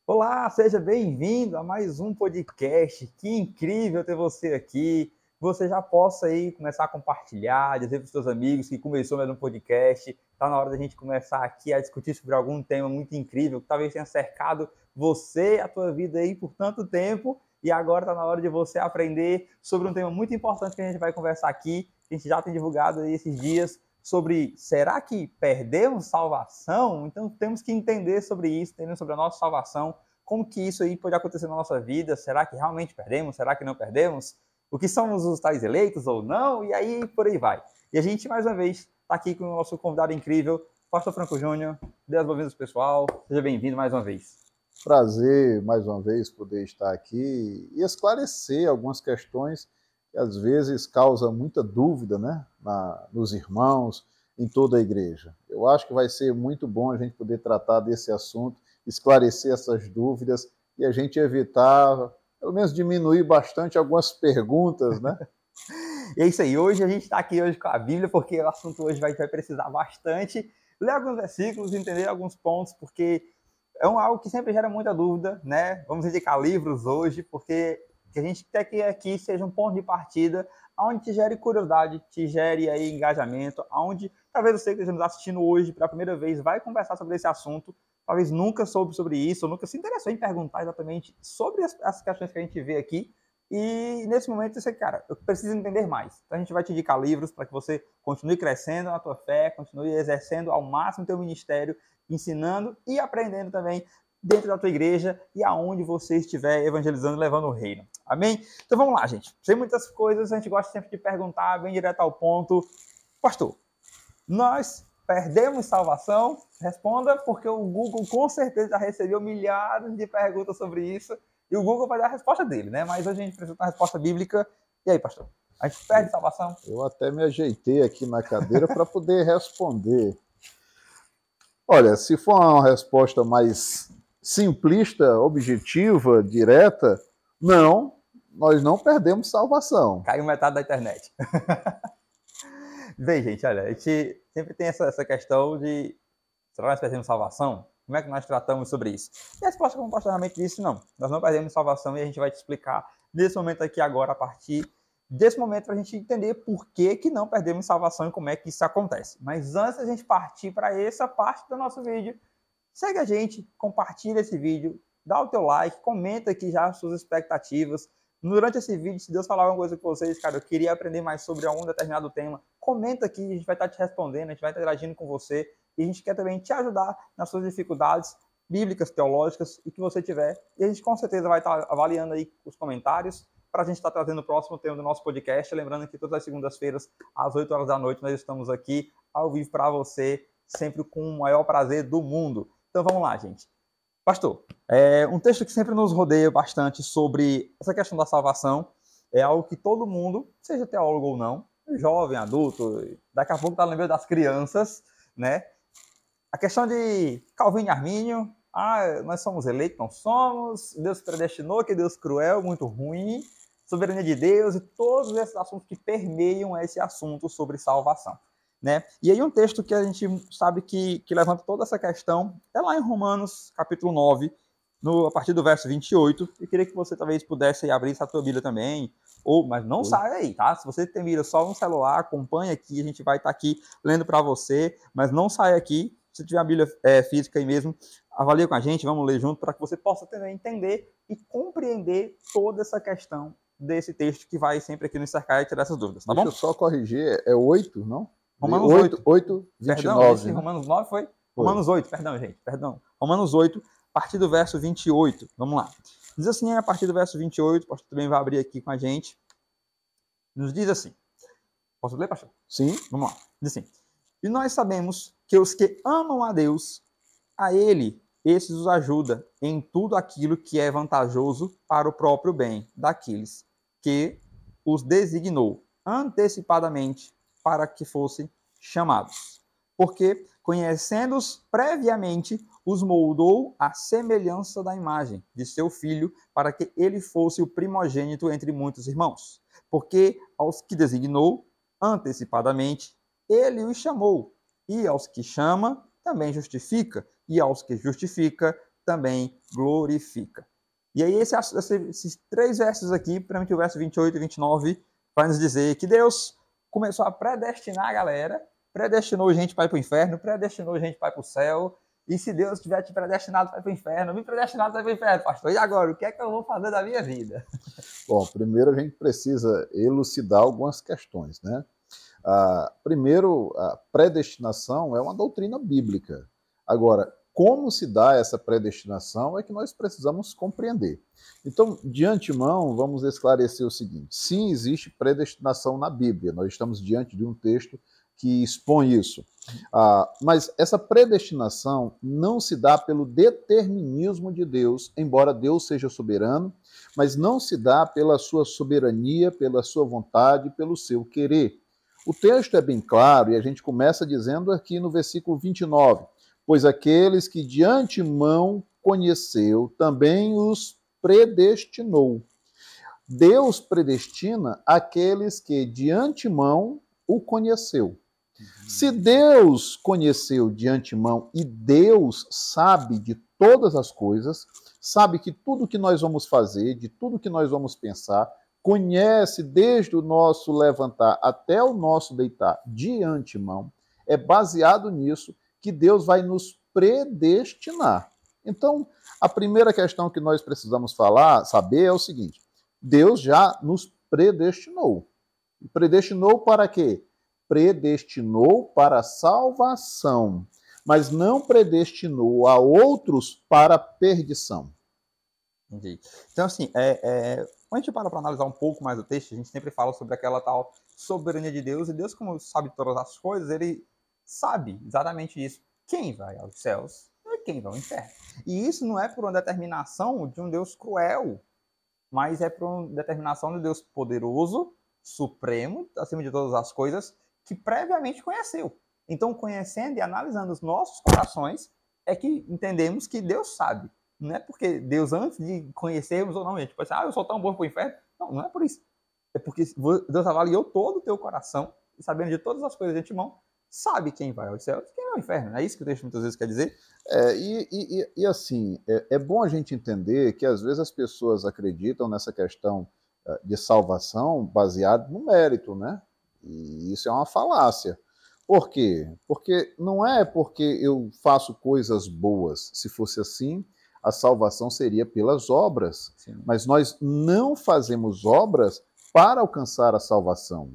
Olá, seja bem-vindo a mais um podcast. Que incrível ter você aqui. Você já possa aí começar a compartilhar, dizer para os seus amigos que começou mais um podcast. Está na hora da gente começar aqui a discutir sobre algum tema muito incrível que talvez tenha cercado você, a tua vida aí por tanto tempo. E agora está na hora de você aprender sobre um tema muito importante que a gente vai conversar aqui, que a gente já tem divulgado aí esses dias, sobre será que perdemos salvação? Então temos que entender sobre isso, entender sobre a nossa salvação, como que isso aí pode acontecer na nossa vida, será que realmente perdemos, será que não perdemos? O que somos os tais eleitos ou não? E aí por aí vai. E a gente mais uma vez está aqui com o nosso convidado incrível, Pastor Franco Júnior. Dê as boas-vindas pessoal, seja bem-vindo mais uma vez. Prazer, mais uma vez, poder estar aqui e esclarecer algumas questões que às vezes causam muita dúvida, né, nos irmãos, em toda a igreja. Eu acho que vai ser muito bom a gente poder tratar desse assunto, esclarecer essas dúvidas e a gente evitar, pelo menos diminuir bastante algumas perguntas, né? E é isso aí, hoje a gente está aqui hoje com a Bíblia, porque o assunto hoje vai precisar bastante ler alguns versículos, entender alguns pontos, porque é algo que sempre gera muita dúvida, né? Vamos indicar livros hoje, porque que a gente quer que aqui seja um ponto de partida, onde te gere curiosidade, te gere aí engajamento, onde talvez você que esteja nos assistindo hoje pela primeira vez vai conversar sobre esse assunto, talvez nunca soube sobre isso, ou nunca se interessou em perguntar exatamente sobre as questões que a gente vê aqui. E nesse momento você, cara, eu preciso entender mais. Então a gente vai te indicar livros para que você continue crescendo na tua fé, continue exercendo ao máximo o teu ministério, ensinando e aprendendo também dentro da tua igreja e aonde você estiver evangelizando, levando o reino. Amém? Então vamos lá, gente. Sem muitas coisas, a gente gosta sempre de perguntar, bem direto ao ponto. Pastor, nós perdemos salvação? Responda, porque o Google com certeza já recebeu milhares de perguntas sobre isso e o Google vai dar a resposta dele, né? Mas hoje a gente precisa de uma resposta bíblica. E aí, pastor? A gente perde salvação? Eu até me ajeitei aqui na cadeira para poder responder. Olha, se for uma resposta mais simplista, objetiva, direta, não, nós não perdemos salvação. Caiu metade da internet. Bem, gente, olha, a gente sempre tem essa questão de será que nós perdemos salvação? Como é que nós tratamos sobre isso? E a resposta, como o pastor realmente disse, não. Nós não perdemos salvação e a gente vai te explicar nesse momento aqui agora, a partir desse momento, para a gente entender por que não perdemos salvação e como é que isso acontece. Mas antes da gente partir para essa parte do nosso vídeo, segue a gente, compartilha esse vídeo, dá o teu like, comenta aqui já as suas expectativas. Durante esse vídeo, se Deus falar alguma coisa com vocês, cara, eu queria aprender mais sobre algum determinado tema, comenta aqui, a gente vai estar te respondendo, a gente vai estar interagindo com você e a gente quer também te ajudar nas suas dificuldades bíblicas, teológicas e que você tiver. E a gente com certeza vai estar avaliando aí os comentários para a gente estar trazendo o próximo tema do nosso podcast. Lembrando que todas as segundas-feiras, às 8 horas da noite, nós estamos aqui ao vivo para você, sempre com o maior prazer do mundo. Então vamos lá, gente. Pastor, um texto que sempre nos rodeia bastante sobre essa questão da salvação é algo que todo mundo, seja teólogo ou não, jovem, adulto, daqui a pouco está lembrando das crianças, né? A questão de Calvino e Armínio, nós somos eleitos, não somos, Deus predestinou, que Deus cruel, muito ruim, soberania de Deus e todos esses assuntos que permeiam esse assunto sobre salvação. Né? E aí um texto que a gente sabe que levanta toda essa questão é lá em Romanos, capítulo 9, a partir do verso 28. Eu queria que você talvez pudesse abrir essa tua Bíblia também, mas não saia aí, tá? Se você tem Bíblia só no celular, acompanhe aqui, a gente vai estar aqui lendo para você, mas não saia aqui. Se tiver a Bíblia física aí mesmo, avalie com a gente, vamos ler junto, para que você possa também entender e compreender toda essa questão desse texto que vai sempre aqui nos cercar e tirar essas dúvidas, tá bom? Deixa eu só corrigir, é 8, não? Romanos 8. 8, 29, né? Romanos 9 foi? Foi. Romanos 8, perdão, gente, perdão. Romanos 8, a partir do verso 28. Vamos lá. Diz assim, a partir do verso 28, o pastor também vai abrir aqui com a gente. Nos diz assim. Posso ler, pastor? Sim. Vamos lá. Diz assim. E nós sabemos que os que amam a Deus, a Ele, esses os ajuda em tudo aquilo que é vantajoso para o próprio bem daqueles que os designou antecipadamente para que fossem chamados. Porque, conhecendo-os previamente, os moldou à semelhança da imagem de seu filho, para que ele fosse o primogênito entre muitos irmãos. Porque aos que designou antecipadamente, ele os chamou, e aos que chama, também justifica, e aos que justifica, também glorifica. E aí esses 3 versos aqui, principalmente o verso 28 e 29, vai nos dizer que Deus começou a predestinar a galera, predestinou gente para ir para o inferno, predestinou gente para ir para o céu. E se Deus tiver te predestinado para ir para o inferno, me predestinado para ir para o inferno, pastor, e agora? O que é que eu vou fazer da minha vida? Bom, primeiro a gente precisa elucidar algumas questões, né? Primeiro, a predestinação é uma doutrina bíblica. Agora, como se dá essa predestinação é que nós precisamos compreender. Então, de antemão, vamos esclarecer o seguinte: sim, existe predestinação na Bíblia, nós estamos diante de um texto que expõe isso. Mas essa predestinação não se dá pelo determinismo de Deus, embora Deus seja soberano, mas não se dá pela sua soberania, pela sua vontade, pelo seu querer. O texto é bem claro e a gente começa dizendo aqui no versículo 29, pois aqueles que de antemão conheceu, também os predestinou. Deus predestina aqueles que de antemão o conheceu. Se Deus conheceu de antemão e Deus sabe de todas as coisas, sabe que tudo que nós vamos fazer, de tudo que nós vamos pensar, conhece desde o nosso levantar até o nosso deitar de antemão, é baseado nisso que Deus vai nos predestinar. Então, a primeira questão que nós precisamos saber é o seguinte: Deus já nos predestinou. Predestinou para quê? Predestinou para a salvação, mas não predestinou a outros para a perdição. Entendi. Então, assim, quando a gente para analisar um pouco mais o texto, a gente sempre fala sobre aquela tal soberania de Deus, e Deus, como sabe todas as coisas, ele sabe exatamente isso. Quem vai aos céus e quem vai ao inferno. E isso não é por uma determinação de um Deus cruel, mas é por uma determinação de Deus poderoso, supremo, acima de todas as coisas, que previamente conheceu. Então, conhecendo e analisando os nossos corações, é que entendemos que Deus sabe. Não é porque Deus, antes de conhecermos ou não, gente, pode dizer, eu sou tão bom para o inferno. Não, não é por isso. É porque Deus avaliou todo o teu coração, e sabendo de todas as coisas de antemão, sabe quem vai ao céu e quem vai ao inferno. É isso que o texto muitas vezes quer dizer. Assim, é bom a gente entender que às vezes as pessoas acreditam nessa questão de salvação baseado no mérito, né? E isso é uma falácia. Por quê? Porque não é porque eu faço coisas boas. Se fosse assim, a salvação seria pelas obras. Sim. Mas nós não fazemos obras para alcançar a salvação.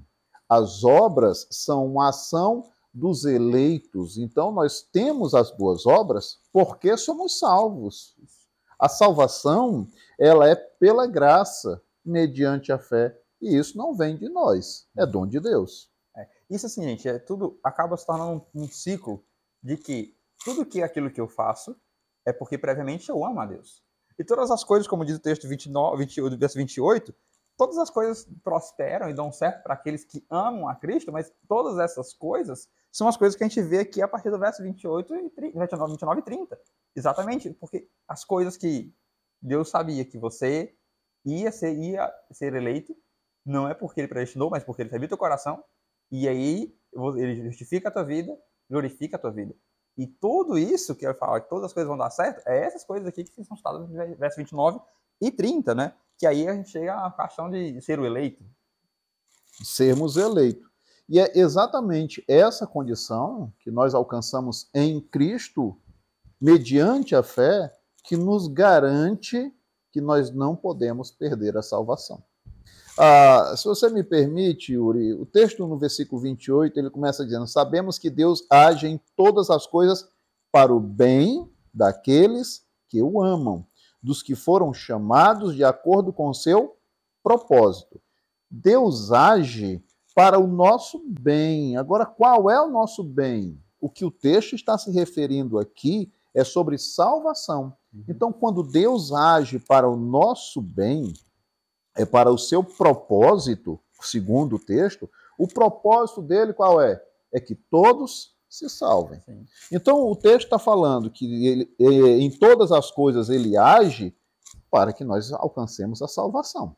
As obras são uma ação dos eleitos. Então, nós temos as boas obras porque somos salvos. A salvação, ela é pela graça, mediante a fé. E isso não vem de nós, é dom de Deus. Isso assim, gente, tudo acaba se tornando um ciclo de que tudo que é aquilo que eu faço é porque previamente eu amo a Deus. E todas as coisas, como diz o texto 29, verso 28, todas as coisas prosperam e dão certo para aqueles que amam a Cristo, mas todas essas coisas são as coisas que a gente vê aqui a partir do verso 28 e 29 e 30. Exatamente, porque as coisas que Deus sabia que você ia ser eleito, não é porque ele predestinou, mas porque ele sabia o teu coração, e aí ele justifica a tua vida, glorifica a tua vida. E tudo isso que eu falo, que todas as coisas vão dar certo, é essas coisas aqui que são citadas no verso 29 e 30, né? Que aí a gente chega à questão de ser o eleito. Sermos eleitos. E é exatamente essa condição que nós alcançamos em Cristo, mediante a fé, que nos garante que nós não podemos perder a salvação. Se você me permite, Yuri, o texto no versículo 28, ele começa dizendo: sabemos que Deus age em todas as coisas para o bem daqueles que o amam, dos que foram chamados de acordo com o seu propósito. Deus age para o nosso bem. Agora, qual é o nosso bem? O que o texto está se referindo aqui é sobre salvação. Então, quando Deus age para o nosso bem, é para o seu propósito, segundo o texto, o propósito dele qual é? É que todos se salvem. Sim. Então, o texto está falando que ele, em todas as coisas ele age para que nós alcancemos a salvação.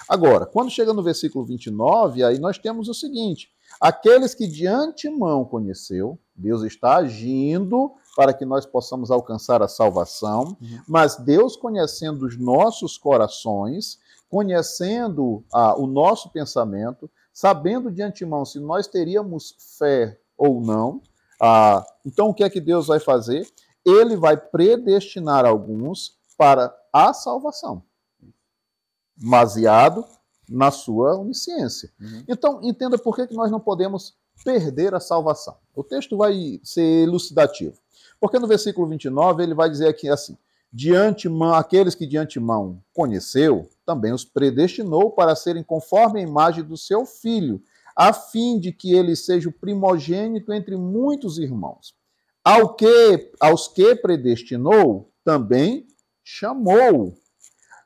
Agora, quando chega no versículo 29, aí nós temos o seguinte: aqueles que de antemão conheceu, Deus está agindo para que nós possamos alcançar a salvação, mas Deus, conhecendo os nossos corações, conhecendo o nosso pensamento, sabendo de antemão se nós teríamos fé ou não, então o que é que Deus vai fazer? Ele vai predestinar alguns para a salvação, baseado na sua onisciência. Então, entenda por que nós não podemos perder a salvação. O texto vai ser elucidativo. Porque no versículo 29 ele vai dizer aqui assim: de antemão, aqueles que de antemão conheceu, também os predestinou para serem conforme a imagem do seu filho, a fim de que ele seja o primogênito entre muitos irmãos. Aos que predestinou, também chamou.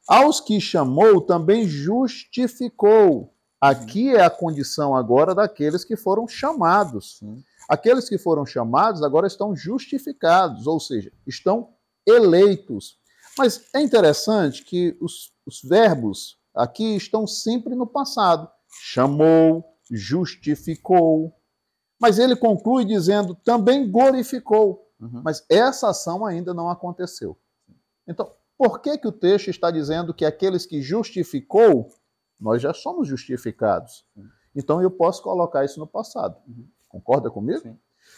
Aos que chamou, também justificou. Aqui é a condição agora daqueles que foram chamados. Aqueles que foram chamados agora estão justificados, ou seja, estão eleitos. Mas é interessante que os verbos aqui estão sempre no passado. Chamou, justificou. Mas ele conclui dizendo, também glorificou. Mas essa ação ainda não aconteceu. Então, por que o texto está dizendo que aqueles que justificou, nós já somos justificados? Então eu posso colocar isso no passado. Concorda comigo? Sim.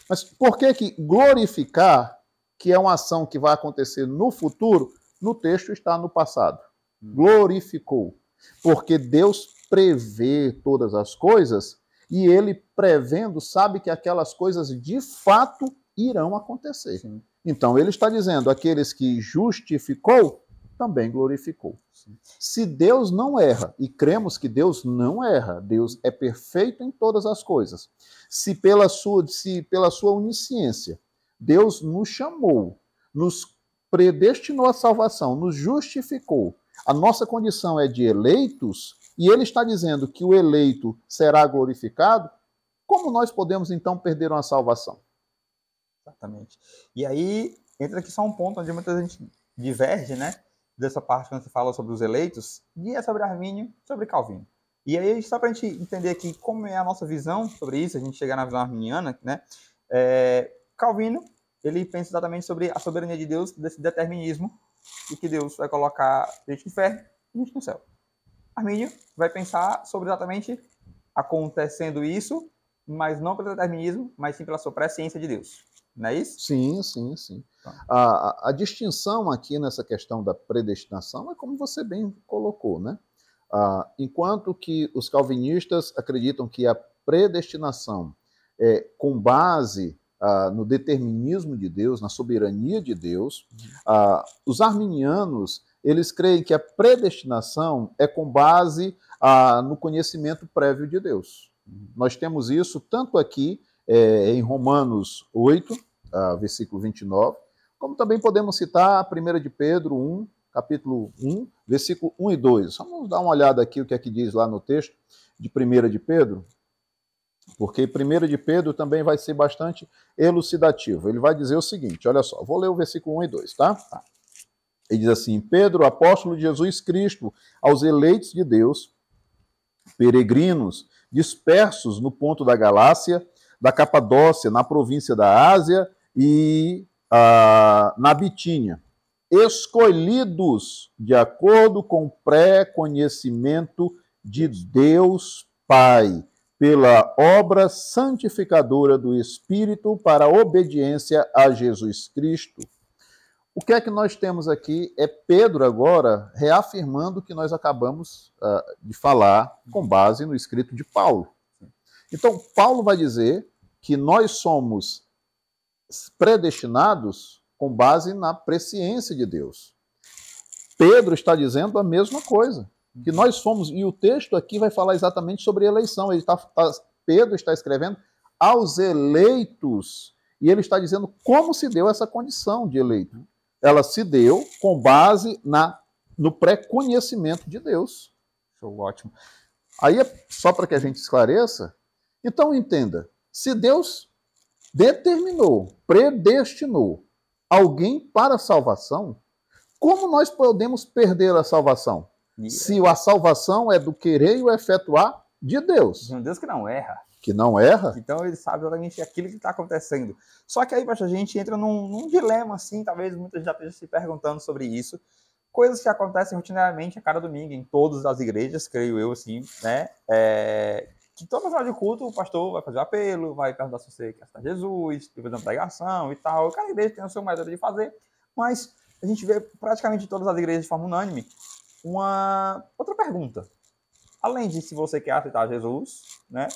Mas por que glorificar, que é uma ação que vai acontecer no futuro, no texto está no passado? Glorificou. Porque Deus prevê todas as coisas e ele, prevendo, sabe que aquelas coisas de fato irão acontecer. Sim. Então, ele está dizendo, aqueles que justificou, também glorificou. Sim. Se Deus não erra, e cremos que Deus não erra, Deus é perfeito em todas as coisas, se pela sua onisciência, Deus nos chamou, nos predestinou à salvação, nos justificou, a nossa condição é de eleitos, e ele está dizendo que o eleito será glorificado, como nós podemos então perder uma salvação? Exatamente. E aí, entra aqui só um ponto onde muita gente diverge, né? Dessa parte quando você fala sobre os eleitos, e é sobre Armínio, sobre Calvino. E aí, só para a gente entender aqui como é a nossa visão sobre isso, a gente chegar na visão arminiana, né? Calvino, ele pensa exatamente sobre a soberania de Deus, desse determinismo, e que Deus vai colocar gente no inferno e gente no céu. Armínio vai pensar sobre exatamente acontecendo isso, mas não pelo determinismo, mas sim pela sua presciência de Deus. Não é isso? Sim, sim, sim. A distinção aqui nessa questão da predestinação é como você bem colocou, né? Enquanto que os calvinistas acreditam que a predestinação é com base no determinismo de Deus, na soberania de Deus, os arminianos, eles creem que a predestinação é com base no conhecimento prévio de Deus. Nós temos isso tanto aqui em Romanos 8, versículo 29, como também podemos citar 1 de Pedro 1, capítulo 1, versículo 1 e 2. Vamos dar uma olhada aqui o que é que diz lá no texto de 1 de Pedro, porque 1 de Pedro também vai ser bastante elucidativo. Ele vai dizer o seguinte, olha só, vou ler o versículo 1 e 2, tá? Ele diz assim, Pedro, apóstolo de Jesus Cristo, aos eleitos de Deus, peregrinos, dispersos no ponto da Galácia, da Capadócia, na província da Ásia e na Bitínia, escolhidos de acordo com o pré-conhecimento de Deus Pai, pela obra santificadora do Espírito para a obediência a Jesus Cristo. O que é que nós temos aqui é Pedro agora reafirmando o que nós acabamos de falar com base no escrito de Paulo. Então, Paulo vai dizer que nós somos predestinados com base na presciência de Deus. Pedro está dizendo a mesma coisa, que nós fomos, e o texto aqui vai falar exatamente sobre eleição. Pedro está escrevendo aos eleitos, e ele está dizendo como se deu essa condição de eleito. Ela se deu com base no pré-conhecimento de Deus. Show, ótimo. Aí, só para que a gente esclareça, então entenda, se Deus determinou, predestinou alguém para a salvação, como nós podemos perder a salvação? Se a salvação é do querer e o efetuar de Deus. De um Deus que não erra. Que não erra? Então ele sabe exatamente aquilo que está acontecendo. Só que aí, pastor, a gente entra num dilema, assim, talvez muita gente já esteja se perguntando sobre isso. Coisas que acontecem rotineiramente a cada domingo em todas as igrejas, creio eu, assim, né? Que toda hora de culto o pastor vai fazer o apelo, vai perguntar se você quer aceitar Jesus, vai fazer uma pregação e tal. Cada igreja tem o seu método de fazer, mas a gente vê praticamente em todas as igrejas de forma unânime uma outra pergunta. Além de se você quer aceitar Jesus, né?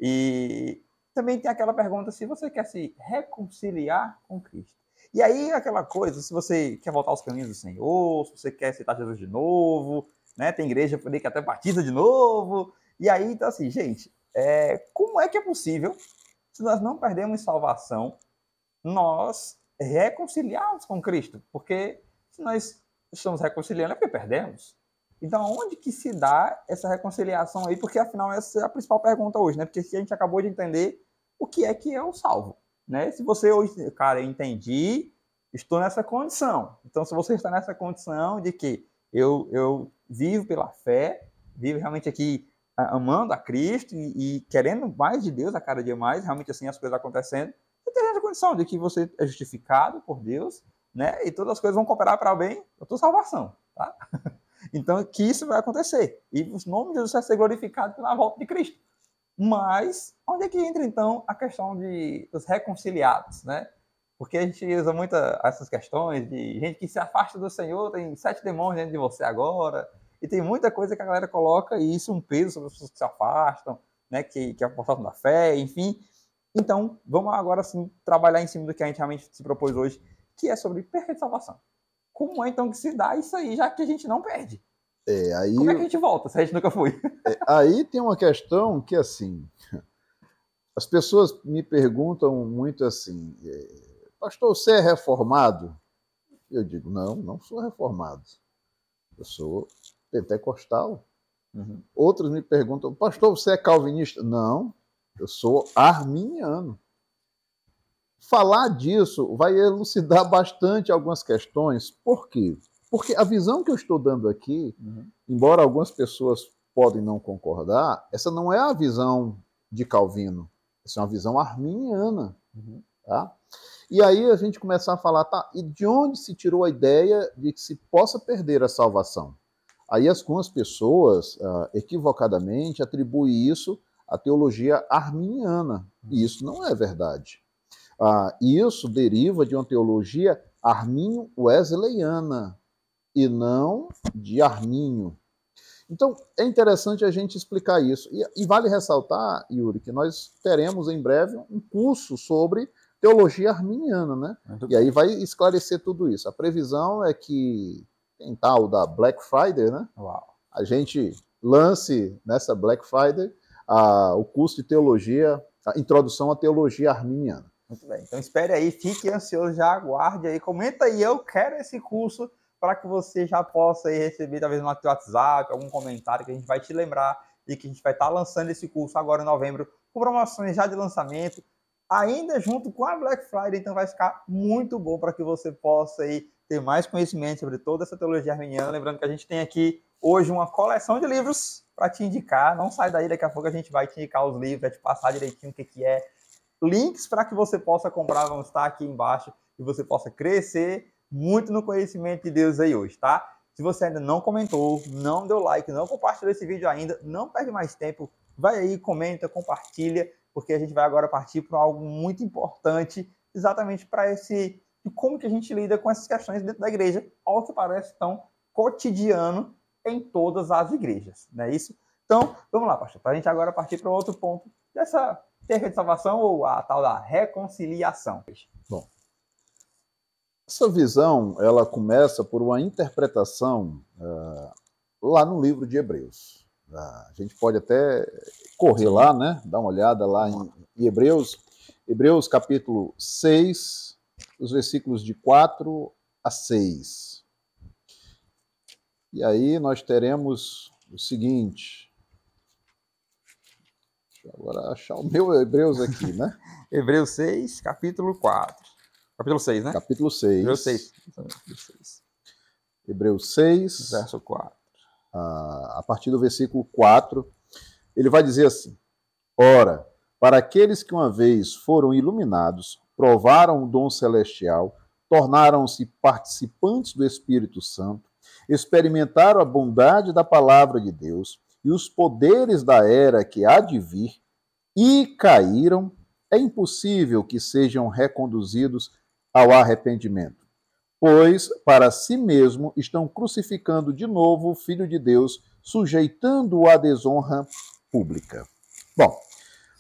E também tem aquela pergunta se você quer se reconciliar com Cristo. E aí aquela coisa, se você quer voltar aos caminhos do Senhor, se você quer aceitar Jesus de novo, né? Tem igreja que até batiza de novo. E aí, então assim, gente, como é que é possível, se nós não perdemos salvação, nós reconciliarmos com Cristo? Porque se nós estamos reconciliando é porque perdemos. Então, onde que se dá essa reconciliação aí? Porque, afinal, essa é a principal pergunta hoje, né? Porque a gente acabou de entender o que é o salvo, né? Se você hoje, cara, eu entendi, estou nessa condição. Então, se você está nessa condição de que eu vivo pela fé, vivo realmente aqui amando a Cristo e querendo mais de Deus a cada dia mais, realmente assim as coisas acontecendo, você tem essa condição de que você é justificado por Deus, né? E todas as coisas vão cooperar para o bem da tua salvação, tá? Então, que isso vai acontecer. E o nome de Jesus vai ser glorificado pela volta de Cristo. Mas, onde é que entra, então, a questão dos reconciliados, né? Porque a gente usa muito essas questões de gente que se afasta do Senhor, tem 7 demônios dentro de você agora, e tem muita coisa que a galera coloca, e isso é um peso sobre as pessoas que se afastam, né? Que é a falta da fé, enfim. Então, vamos agora, sim, trabalhar em cima do que a gente realmente se propôs hoje, que é sobre perfeita salvação. Como é, então, que se dá isso aí, já que a gente não perde? Aí, como é que a gente volta, se a gente nunca foi? Aí tem uma questão que, assim, as pessoas me perguntam muito assim, pastor, você é reformado? Eu digo, não sou reformado. Eu sou pentecostal. Uhum. Outros me perguntam, pastor, você é calvinista? Não, eu sou arminiano. Falar disso vai elucidar bastante algumas questões. Por quê? Porque a visão que eu estou dando aqui, embora algumas pessoas podem não concordar, essa não é a visão de Calvino. Essa é uma visão arminiana. Tá? E aí a gente começa a falar, tá, e de onde se tirou a ideia de que se possa perder a salvação? Aí algumas pessoas, equivocadamente, atribuem isso à teologia arminiana. E isso não é verdade. Isso deriva de uma teologia arminio-wesleyana e não de Arminio. Então, é interessante a gente explicar isso. E vale ressaltar, Yuri, que nós teremos em breve um curso sobre teologia arminiana, né? E aí vai esclarecer tudo isso. A previsão é que tem tal da Black Friday, né? Uau. A gente lance nessa Black Friday o curso de teologia, a introdução à teologia arminiana. Muito bem. Então espere aí, fique ansioso, já aguarde aí, comenta aí, eu quero esse curso, para que você já possa aí receber, talvez no WhatsApp, algum comentário que a gente vai te lembrar e que a gente vai estar lançando esse curso agora em novembro, com promoções já de lançamento, ainda junto com a Black Friday, então vai ficar muito bom para que você possa aí ter mais conhecimento sobre toda essa teologia arminiana. Lembrando que a gente tem aqui hoje uma coleção de livros para te indicar, não sai daí, daqui a pouco a gente vai te indicar os livros, vai te passar direitinho o que é, links para que você possa comprar vão estar aqui embaixo e você possa crescer muito no conhecimento de Deus aí hoje, tá? Se você ainda não comentou, não deu like, não compartilhou esse vídeo ainda, não perde mais tempo, vai aí, comenta, compartilha, porque a gente vai agora partir para algo muito importante, exatamente para esse, de como que a gente lida com essas questões dentro da igreja, ao que parece tão cotidiano em todas as igrejas, não é isso? Então, vamos lá, pastor, para a gente agora partir para outro ponto dessa perfeita salvação ou a tal da reconciliação. Bom, essa visão, ela começa por uma interpretação lá no livro de Hebreus. A gente pode até correr lá, né? Dar uma olhada lá em Hebreus capítulo 6, os versículos de 4 a 6. E aí nós teremos o seguinte. Deixa eu agora achar o meu Hebreus aqui, né? Hebreus 6, capítulo 4. Capítulo 6, né? Capítulo 6. Hebreus 6. Hebreus 6. Verso 4. A partir do versículo 4, ele vai dizer assim: Ora, para aqueles que uma vez foram iluminados, provaram o dom celestial, tornaram-se participantes do Espírito Santo, experimentaram a bondade da palavra de Deus e os poderes da era que há de vir, e caíram, é impossível que sejam reconduzidos ao arrependimento, pois para si mesmo estão crucificando de novo o Filho de Deus, sujeitando-o à desonra pública. Bom,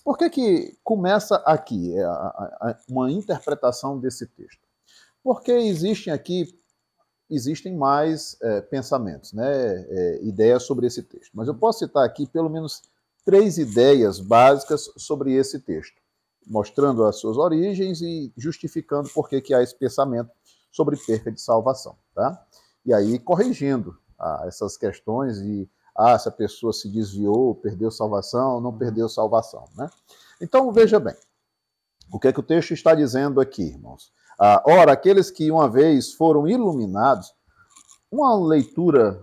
por que começa aqui uma interpretação desse texto? Porque existem mais pensamentos, né, ideias sobre esse texto. Mas eu posso citar aqui pelo menos 3 ideias básicas sobre esse texto, mostrando as suas origens e justificando por que há esse pensamento sobre perca de salvação. Tá? E aí corrigindo essas questões e se a pessoa se desviou, perdeu salvação, não perdeu salvação. Né? Então, veja bem, o que o texto está dizendo aqui, irmãos? Ora, aqueles que uma vez foram iluminados, uma leitura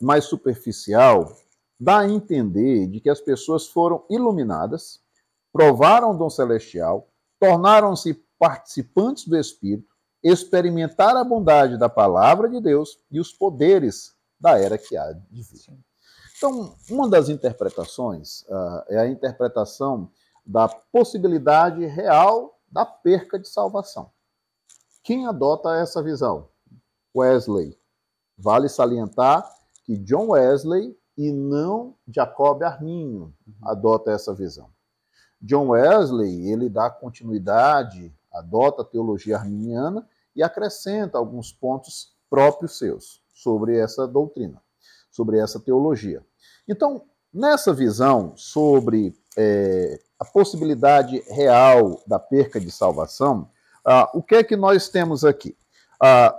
mais superficial dá a entender de que as pessoas foram iluminadas, provaram o dom celestial, tornaram-se participantes do Espírito, experimentaram a bondade da palavra de Deus e os poderes da era que há de vir. Então, uma das interpretações é a interpretação da possibilidade real da perca de salvação. Quem adota essa visão? Wesley. Vale salientar que John Wesley e não Jacob Arminio adota essa visão. John Wesley, ele dá continuidade, adota a teologia arminiana e acrescenta alguns pontos próprios seus sobre essa doutrina, sobre essa teologia. Então, nessa visão sobre a possibilidade real da perca de salvação, o que é que nós temos aqui?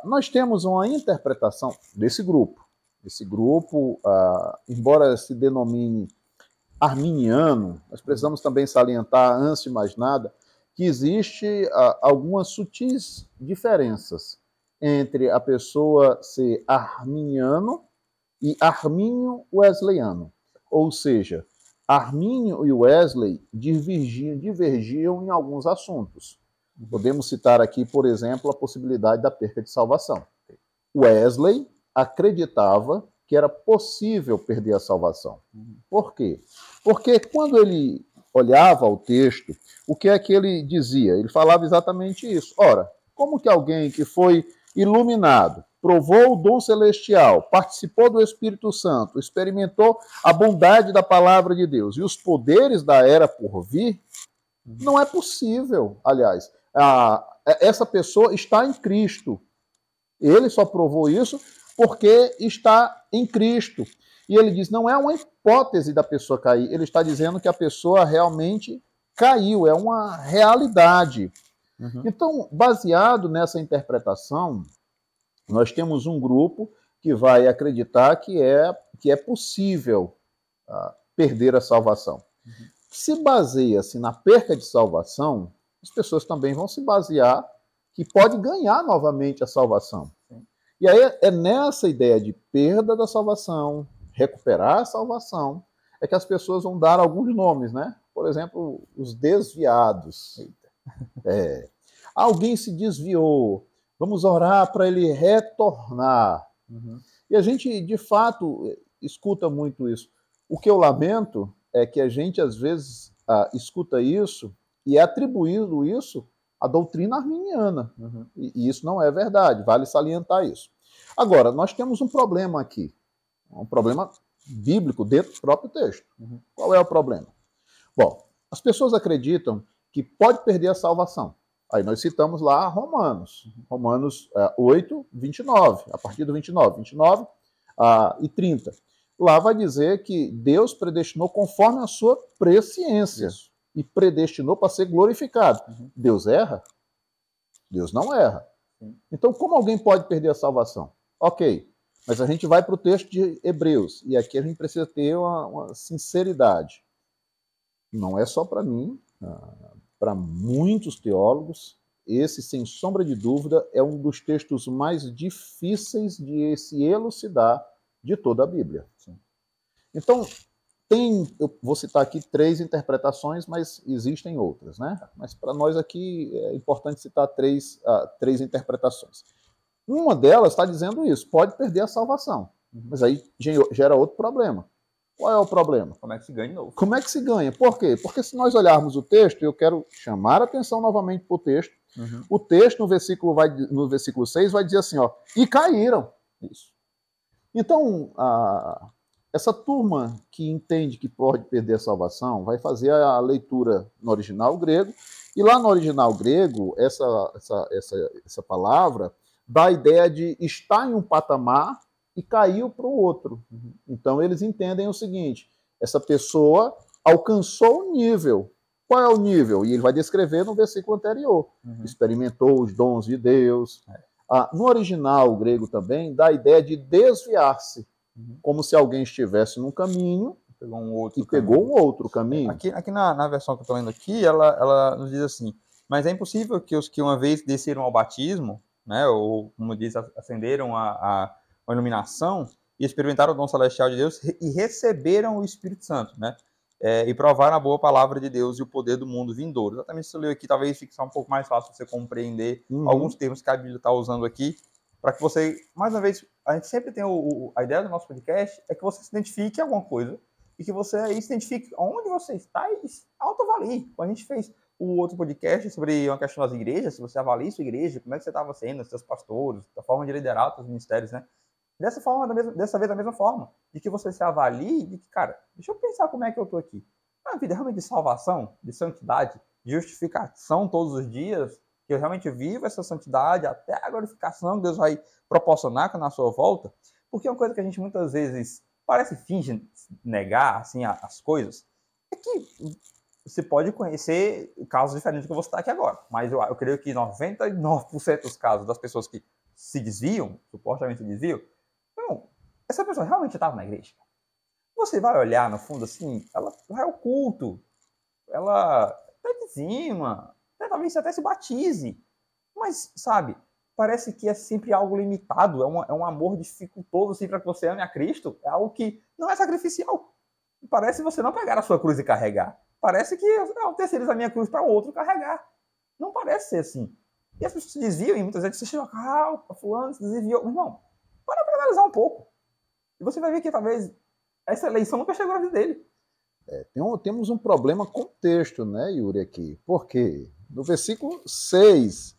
Nós temos uma interpretação desse grupo. Esse grupo, embora se denomine arminiano, nós precisamos também salientar, antes de mais nada, que existe algumas sutis diferenças entre a pessoa ser arminiano e armínio wesleyano. Ou seja, Armínio e Wesley divergiam em alguns assuntos. Podemos citar aqui, por exemplo, a possibilidade da perca de salvação. Wesley acreditava que era possível perder a salvação. Por quê? Porque quando ele olhava o texto, o que é que ele dizia? Ele falava exatamente isso. Ora, como que alguém que foi iluminado, provou o dom celestial, participou do Espírito Santo, experimentou a bondade da palavra de Deus e os poderes da era por vir, não é possível. Aliás, essa pessoa está em Cristo. Ele só provou isso porque está em Cristo. E ele diz, não é uma hipótese da pessoa cair, ele está dizendo que a pessoa realmente caiu, é uma realidade. Então, baseado nessa interpretação, nós temos um grupo que vai acreditar que é possível perder a salvação. Se baseia-se na perca de salvação, as pessoas também vão se basear que pode ganhar novamente a salvação. E aí é nessa ideia de perda da salvação, recuperar a salvação, é que as pessoas vão dar alguns nomes, né? Por exemplo, os desviados. Alguém se desviou, vamos orar para ele retornar. E a gente, de fato, escuta muito isso. O que eu lamento é que a gente, às vezes, escuta isso e é atribuído isso à doutrina arminiana. E isso não é verdade, vale salientar isso. Agora, nós temos um problema aqui, um problema bíblico dentro do próprio texto. Qual é o problema? Bom, as pessoas acreditam que pode perder a salvação. Aí nós citamos lá Romanos 8, 29, a partir do 29 e 30. Lá vai dizer que Deus predestinou conforme a sua presciência. E predestinou para ser glorificado. Deus erra? Deus não erra. Então, como alguém pode perder a salvação? Ok, mas a gente vai para o texto de Hebreus, e aqui a gente precisa ter uma sinceridade. Não é só para mim, para muitos teólogos, esse, sem sombra de dúvida, é um dos textos mais difíceis de se elucidar de toda a Bíblia. Então, eu vou citar aqui 3 interpretações, mas existem outras, né? Mas para nós aqui é importante citar três interpretações. Uma delas está dizendo isso, pode perder a salvação. Mas aí gera outro problema. Qual é o problema? Como é que se ganha de novo? Como é que se ganha? Por quê? Porque se nós olharmos o texto, eu quero chamar a atenção novamente para o texto. O texto no versículo 6 vai dizer assim, ó, e caíram. Isso. Então, essa turma que entende que pode perder a salvação vai fazer a leitura no original grego, e lá no original grego, essa palavra dá a ideia de estar em um patamar e caiu para o outro. Então, eles entendem o seguinte, essa pessoa alcançou um nível. Qual é o nível? E ele vai descrever no versículo anterior. Experimentou os dons de Deus. No original grego também, dá a ideia de desviar-se, como se alguém estivesse num caminho pegou um outro caminho. Aqui na versão que eu estou lendo aqui, ela nos diz assim, mas é impossível que os que uma vez desceram ao batismo, né, ou, como diz, ascenderam a iluminação e experimentaram o dom celestial de Deus e receberam o Espírito Santo, né? E provaram a boa palavra de Deus e o poder do mundo vindouro. Exatamente isso eu li aqui, talvez fique só um pouco mais fácil você compreender alguns termos que a Bíblia está usando aqui, para que você, mais uma vez, a gente sempre tem a ideia do nosso podcast, é que você se identifique em alguma coisa, e que você aí se identifique onde você está e autoavalie. Quando a gente fez o outro podcast sobre uma questão das igrejas, se você avalia sua igreja, como é que você estava sendo, seus pastores, a forma de liderar os seus ministérios, né? Dessa vez da mesma forma, de que você se avalie, de que, cara, deixa eu pensar como é que eu estou aqui. Uma vida realmente de salvação, de santidade, de justificação todos os dias, que eu realmente vivo essa santidade até a glorificação que Deus vai proporcionar na sua volta, porque é uma coisa que a gente muitas vezes parece finge negar assim, as coisas, é que você pode conhecer casos diferentes do que eu vou citar aqui agora, mas eu creio que 99% dos casos das pessoas que se desviam, supostamente se desviam, não, essa pessoa realmente estava na igreja. Você vai olhar, no fundo, assim, ela vai ao culto, ela até dizima, talvez até se batize, mas, sabe, parece que é sempre algo limitado, é um amor dificultoso, assim, para que você ame a Cristo, é algo que não é sacrificial. Parece você não pegar a sua cruz e carregar. Parece que eu terceirizo a minha cruz para o outro carregar. Não parece ser assim. E as pessoas se desviam, e muitas vezes você chega, fulano se desviou. Irmão, para analisar um pouco. E você vai ver que talvez essa eleição nunca chegou na vida dele. Temos um problema com o texto, né, Yuri, aqui. Por quê? No versículo 6,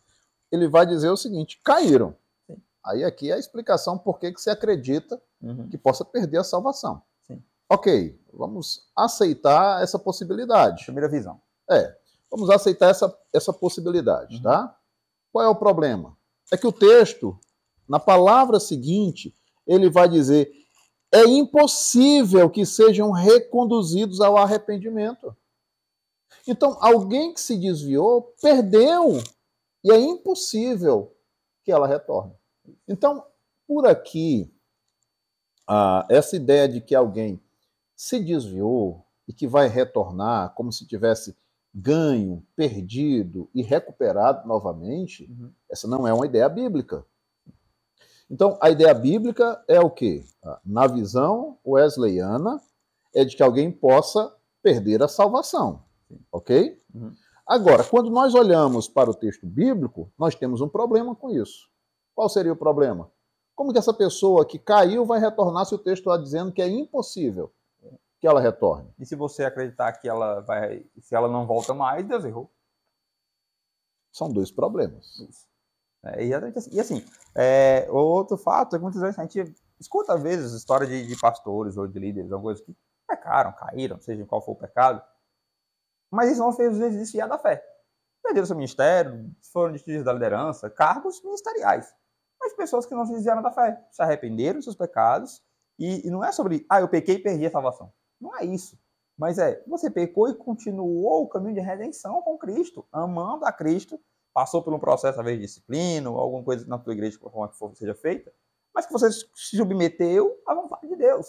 ele vai dizer o seguinte, caíram. Sim. Aí aqui é a explicação por que você acredita que possa perder a salvação. Sim. Ok, vamos aceitar essa possibilidade. Primeira visão. Vamos aceitar essa possibilidade, tá? Qual é o problema? É que o texto, na palavra seguinte, ele vai dizer, é impossível que sejam reconduzidos ao arrependimento. Então, alguém que se desviou, perdeu, e é impossível que ela retorne. Então, por aqui, essa ideia de que alguém se desviou e que vai retornar como se tivesse ganho, perdido e recuperado novamente, essa não é uma ideia bíblica. Então, a ideia bíblica é o quê? Na visão wesleyana, é de que alguém possa perder a salvação. Ok? Agora, quando nós olhamos para o texto bíblico, nós temos um problema com isso. Qual seria o problema? Como que essa pessoa que caiu vai retornar se o texto está dizendo que é impossível que ela retorne? E se você acreditar que se ela não volta mais, Deus errou. São dois problemas. Isso. E assim, outro fato é que muitas vezes a gente escuta, às vezes, história de pastores ou de líderes, alguma coisa que pecaram, caíram, seja qual for o pecado, mas eles não fez desviar da fé. Perderam seu ministério, foram destituídos da liderança, cargos ministeriais. Mas pessoas que não se desviaram da fé, se arrependeram dos seus pecados, e não é sobre, eu pequei e perdi a salvação. Não é isso. Mas você pecou e continuou o caminho de redenção com Cristo, amando a Cristo, passou por um processo, talvez, de disciplina, ou alguma coisa na tua igreja, por forma que for, seja feita, mas que você se submeteu à vontade de Deus.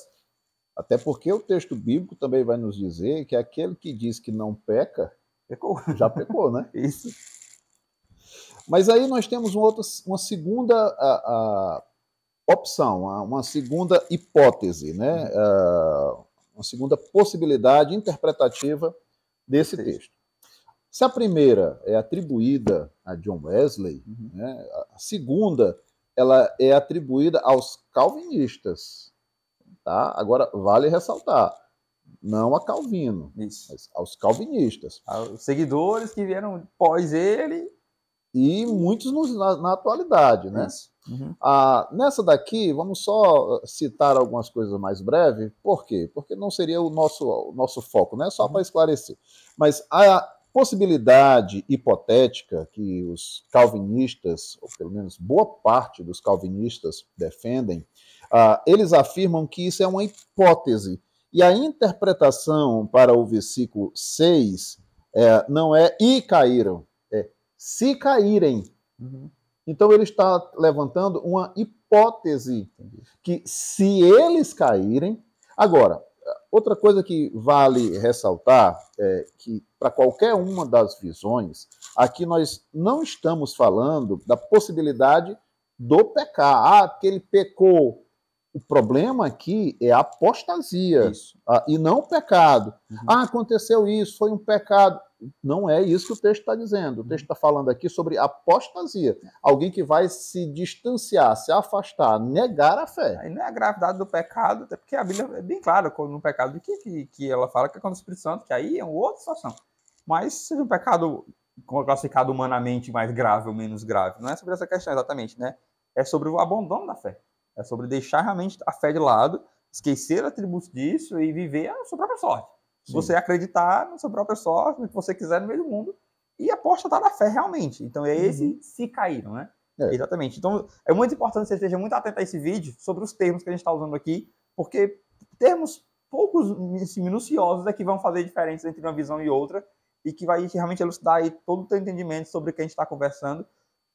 Até porque o texto bíblico também vai nos dizer que aquele que diz que não peca, já pecou, né? Isso. Mas aí nós temos uma segunda opção, uma segunda hipótese, né? uma segunda possibilidade interpretativa desse texto. Se a primeira é atribuída a John Wesley, né, a segunda ela é atribuída aos calvinistas. Tá? Agora, vale ressaltar, não a Calvino, mas aos calvinistas. Os seguidores que vieram pós ele. E muitos na atualidade, né? Nessa daqui, vamos só citar algumas coisas mais breves. Por quê? Porque não seria o nosso foco, né? Só para esclarecer. Mas a possibilidade hipotética que os calvinistas, ou pelo menos boa parte dos calvinistas defendem, eles afirmam que isso é uma hipótese. E a interpretação para o versículo 6 não é "e caíram", é "se caírem". Então ele está levantando uma hipótese que se eles caírem... Agora, outra coisa que vale ressaltar é que para qualquer uma das visões, aqui nós não estamos falando da possibilidade do pecar. Porque ele pecou. O problema aqui é a apostasia e não o pecado. Aconteceu isso, foi um pecado. Não é isso que o texto está dizendo. O texto está falando aqui sobre apostasia. Alguém que vai se distanciar, se afastar, negar a fé. Aí não é a gravidade do pecado, até porque a Bíblia é bem clara no pecado que ela fala que é contra o Espírito Santo, que aí é uma outra situação. Mas seja um pecado classificado humanamente mais grave ou menos grave, não é sobre essa questão exatamente, né? É sobre o abandono da fé. É sobre deixar realmente a fé de lado, esquecer atributos disso e viver a sua própria sorte. Sim. Você acreditar na sua própria sorte, no que você quiser no meio do mundo, e apostar na fé realmente. Então é esse "se caíram", né? Exatamente. Então é muito importante que você esteja muito atento a esse vídeo sobre os termos que a gente está usando aqui, porque termos poucos minuciosos é que vão fazer diferença entre uma visão e outra, e que vai realmente elucidar aí todo o teu entendimento sobre o que a gente está conversando,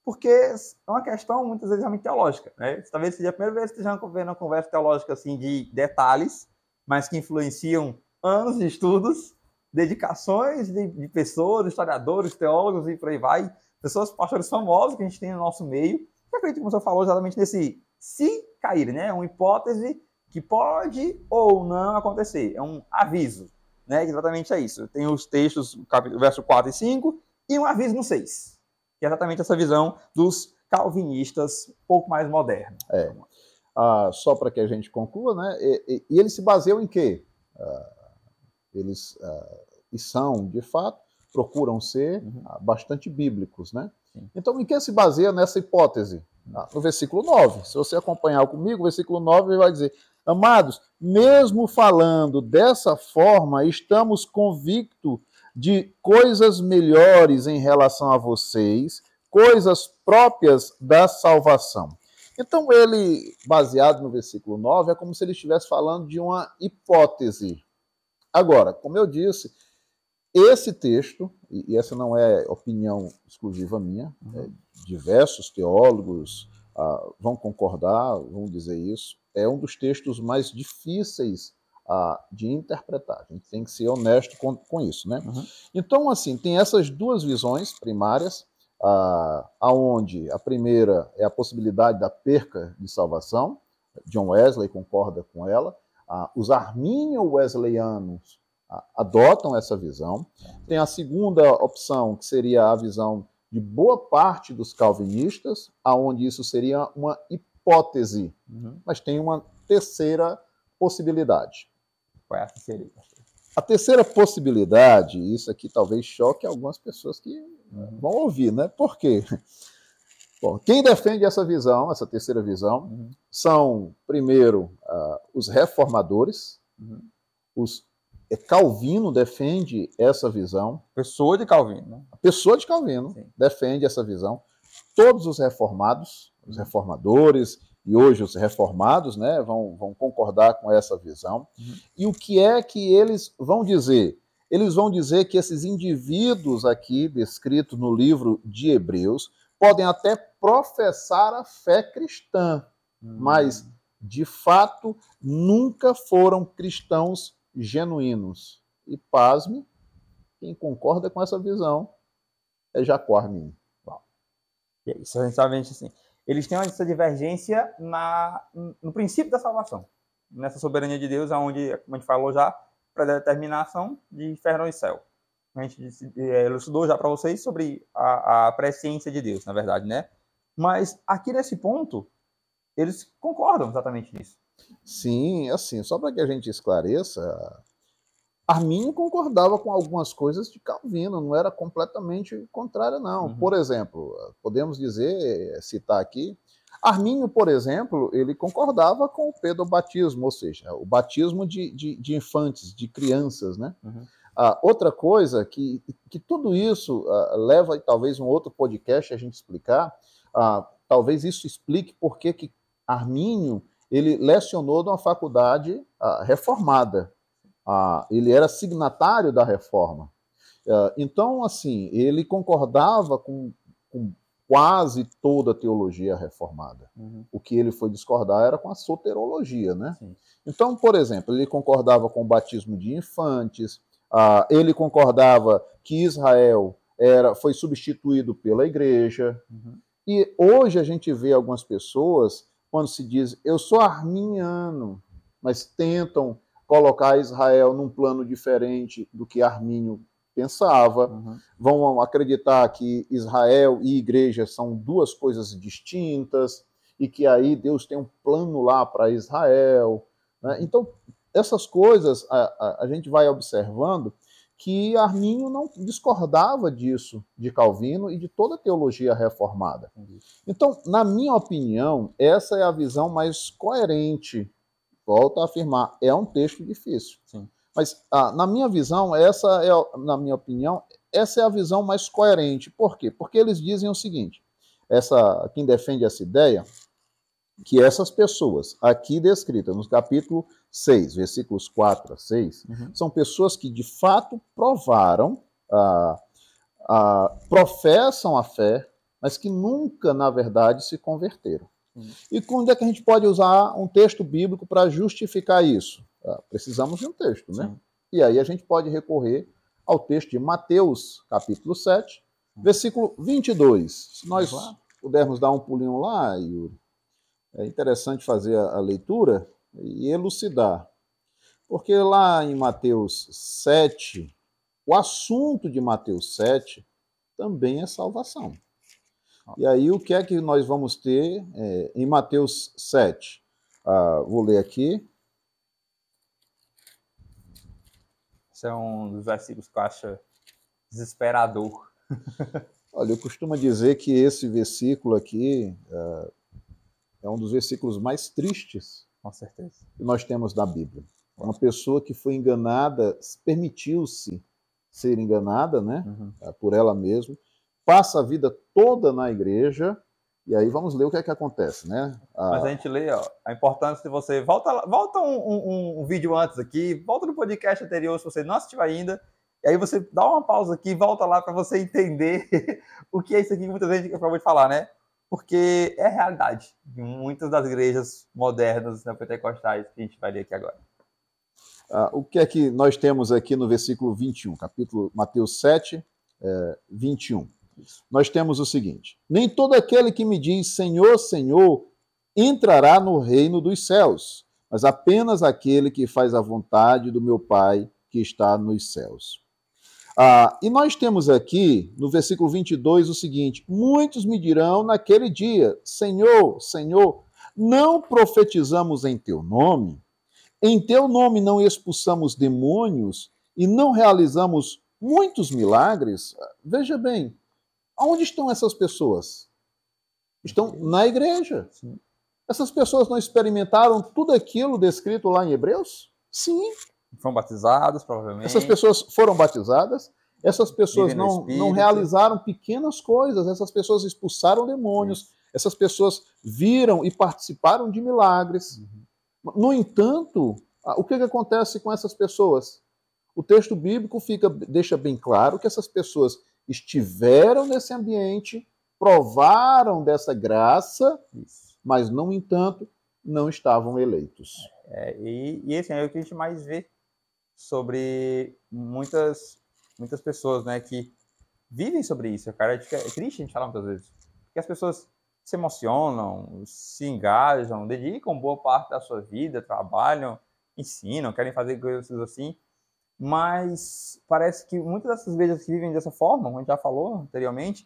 porque é uma questão, muitas vezes, realmente teológica, né? Talvez seja a primeira vez que você esteja vendo uma conversa teológica assim, de detalhes, mas que influenciam anos de estudos, dedicações de pessoas, historiadores, teólogos e por aí vai, pessoas, pastores famosos que a gente tem no nosso meio, que acredito, como você falou, exatamente nesse "se cair", né? É uma hipótese que pode ou não acontecer, é um aviso, né? Exatamente é isso. Tem os textos, verso 4 e 5, e um aviso no 6. Que é exatamente essa visão dos calvinistas um pouco mais modernos. Só para que a gente conclua, né? E eles se baseiam em quê? Eles são, de fato, procuram ser bastante bíblicos, né? Então, em que se baseia nessa hipótese? No versículo 9. Se você acompanhar comigo, o versículo 9 vai dizer: "Amados, mesmo falando dessa forma, estamos convictos de coisas melhores em relação a vocês, coisas próprias da salvação." Então, ele, baseado no versículo 9, é como se ele estivesse falando de uma hipótese. Agora, como eu disse, esse texto, e essa não é opinião exclusiva minha, diversos teólogos vão concordar, vão dizer isso, é um dos textos mais difíceis de interpretar. A gente tem que ser honesto com isso, né? Então, assim, tem essas duas visões primárias, aonde a primeira é a possibilidade da perca de salvação. John Wesley concorda com ela. Os arminio-wesleyanos adotam essa visão. Tem a segunda opção, que seria a visão de boa parte dos calvinistas, aonde isso seria uma hipótese. Mas tem uma terceira possibilidade. Qual é a terceira? A terceira possibilidade, isso aqui talvez choque algumas pessoas que vão ouvir, né? Por quê? Bom, quem defende essa visão, essa terceira visão, são, primeiro, os reformadores. Calvino defende essa visão. Pessoa de Calvino. Né? A pessoa de Calvino defende essa visão. Todos os reformados, os reformadores e hoje os reformados, né, vão concordar com essa visão. E o que é que eles vão dizer? Eles vão dizer que esses indivíduos aqui, descritos no livro de Hebreus, podem até professar a fé cristã, mas, de fato, nunca foram cristãos genuínos. E, pasme, quem concorda com essa visão é Jacó Arminio. E é isso, exatamente assim. Eles têm essa divergência no princípio da salvação. nessa soberania de Deus, onde, como a gente falou já, predeterminação de inferno e céu. A gente elucidou já para vocês sobre a presciência de Deus, na verdade, né? Mas aqui nesse ponto, eles concordam exatamente nisso. Sim, assim, só para que a gente esclareça, Arminio concordava com algumas coisas de Calvino, não era completamente contrário, não. Uhum. Por exemplo, podemos citar aqui, Arminio, por exemplo, ele concordava com o pedobatismo, ou seja, o batismo de infantes, de crianças, né? Uhum. Outra coisa que tudo isso leva talvez um outro podcast a gente explicar, talvez isso explique por que Arminio ele lecionou numa faculdade reformada. Ele era signatário da reforma. Então, assim, ele concordava com quase toda a teologia reformada. Uhum. O que ele foi discordar era com a soterologia, né? Sim. Então, por exemplo, ele concordava com o batismo de infantes, ele concordava que Israel foi substituído pela igreja. Uhum. E hoje a gente vê algumas pessoas, quando se diz, eu sou arminiano, mas tentam colocar Israel num plano diferente do que Armínio pensava, vão acreditar que Israel e igreja são duas coisas distintas, e que aí Deus tem um plano lá para Israel. Né? Então, essas coisas a gente vai observando que Arminio não discordava disso, de Calvino e de toda a teologia reformada. Então, na minha opinião, essa é a visão mais coerente. Volto a afirmar, é um texto difícil. Sim. Mas, na minha visão, na minha opinião, essa é a visão mais coerente. Por quê? Porque eles dizem o seguinte, quem defende essa ideia, que essas pessoas aqui descritas no capítulo 6, versículos 4 a 6, são pessoas que de fato provaram, professam a fé, mas que nunca, na verdade, se converteram. E quando é que a gente pode usar um texto bíblico para justificar isso? Precisamos de um texto, né? Sim. E aí a gente pode recorrer ao texto de Mateus, capítulo 7, versículo 22. Se nós pudermos dar um pulinho lá, Yuri, é interessante fazer a leitura e elucidar. Porque lá em Mateus 7, o assunto de Mateus 7 também é salvação. E aí o que é que nós vamos ter em Mateus 7? Vou ler aqui. Esse é um dos versículos que eu acho desesperador. Olha, eu costumo dizer que esse versículo aqui é um dos versículos mais tristes, com certeza, que nós temos na Bíblia. Uma pessoa que foi enganada, permitiu-se ser enganada, né, por ela mesma, passa a vida toda na igreja, e aí vamos ler o que é que acontece, né? Mas a gente lê, a importância de você... Volta um vídeo antes aqui, volta no podcast anterior, se você não assistiu ainda, e aí você dá uma pausa aqui, volta lá para você entender o que é isso aqui que muita gente acabou de falar, né? Porque é a realidade de muitas das igrejas modernas neopentecostais que a gente vai ler aqui agora. O que é que nós temos aqui no versículo 21, capítulo Mateus 7, 21? Nós temos o seguinte: nem todo aquele que me diz Senhor, Senhor, entrará no reino dos céus, mas apenas aquele que faz a vontade do meu Pai que está nos céus. E nós temos aqui, no versículo 22, o seguinte: muitos me dirão naquele dia, Senhor, Senhor, não profetizamos em teu nome? Em teu nome não expulsamos demônios e não realizamos muitos milagres? Veja bem, aonde estão essas pessoas? Estão na igreja. Sim. Essas pessoas não experimentaram tudo aquilo descrito lá em Hebreus? Sim. Foram batizados, provavelmente. Essas pessoas foram batizadas, essas pessoas não realizaram pequenas coisas, essas pessoas expulsaram demônios, essas pessoas viram e participaram de milagres. No entanto, o que acontece com essas pessoas? O texto bíblico deixa bem claro que essas pessoas estiveram nesse ambiente, provaram dessa graça, mas, no entanto, não estavam eleitos. E assim, é o que a gente mais vê sobre muitas pessoas, né, que vivem sobre isso. Cara, é triste a gente falar muitas vezes. Porque as pessoas se emocionam, se engajam, dedicam boa parte da sua vida, trabalham, ensinam, querem fazer coisas assim, mas parece que muitas dessas igrejas que vivem dessa forma, como a gente já falou anteriormente,